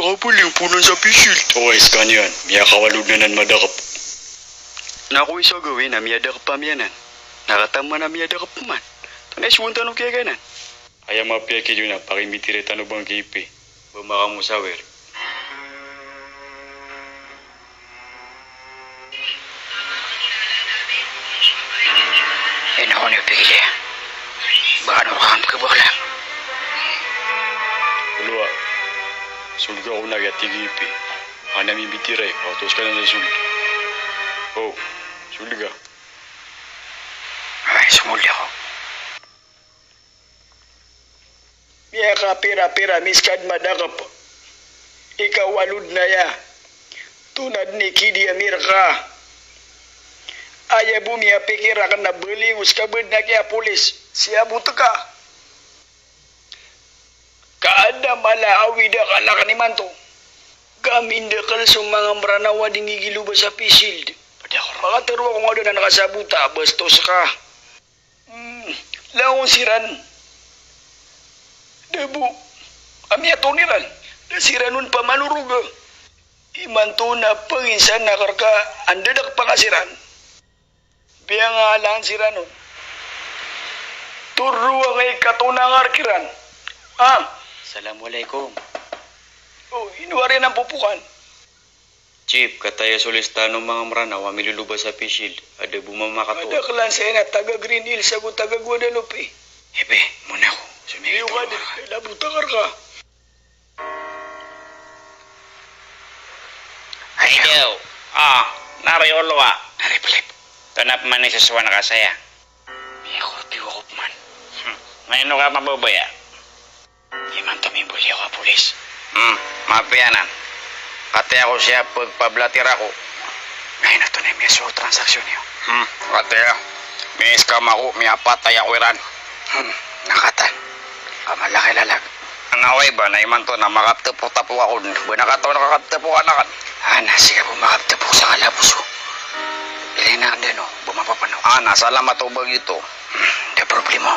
Nakakapuling punan sa pisil. Okay, kanyan. Miya kawalog na nan madakap. Naku iso gawin na miya dakap pa miyanan. Nakatama na miya dakap man. Tunay sumunta nung kaya ganan. Ayaw mapiyaki yun na pakimitire tanong bang kipi. Bumaka mo sawer. Ako na pili. Baka nakakam ka ba lang? Ulwa, sulga ko nagatigipi. Anami bitiray, autos ka na sa sulga. Oh, sulga. Ay, sumuli ako. Miya ka pira-pira miskad madakap. Ikaw walud na ya. Tunad ni Kidi Amir ka. Aya bumi pikira ka na beli uskabed na kaya pulis. Siya buto ka. Kaada malaawi da kalaka ni manto. Gaminda kal sa mga maranawa di gigiluba sa pisil. Makataro ko nga doon na nakasabuta. Bastos ka. Laong siran. Debu. Ami ato niran. Nasiranon pa manuruga. Imanto na panginsan na karka andadak pangasiran. Biya nga lang siranon. Turuwa kay katunang arkiran. Assalamualaikum. Oh, inuwari ng pupukan. Chief, kataya solistano mga maranawa miluluba sa pisil. Ada bumamakato. Ada kalan sa ina, taga Green Hills, ako taga Guadalupe. Hebe, muna ako. Iyo Sumigit ka ako. din, labutakar ka. Ay, Ikaw, narayolo ka. naripalip. Tanap man ni saswa na kasaya. Miya ko piwakop man. Ngayon ka mababaya. Iman kami buli ako pulis. Mapianan. Kati ako siya pagpablatir ako. Ngayon na to na miya so transaksyon niyo. Kati may scam ako, may apatay ako iran. Nakata. Kamalaki lalag. Ang away ba, na iman to na makaptapo-tapo ako. Bunakato nakakaptapo ka na kan. Ana, siya bumakapta po sa kalabuso. Ilay na ang dano, bumapapano. Nasalamat ubag ito. Da problema.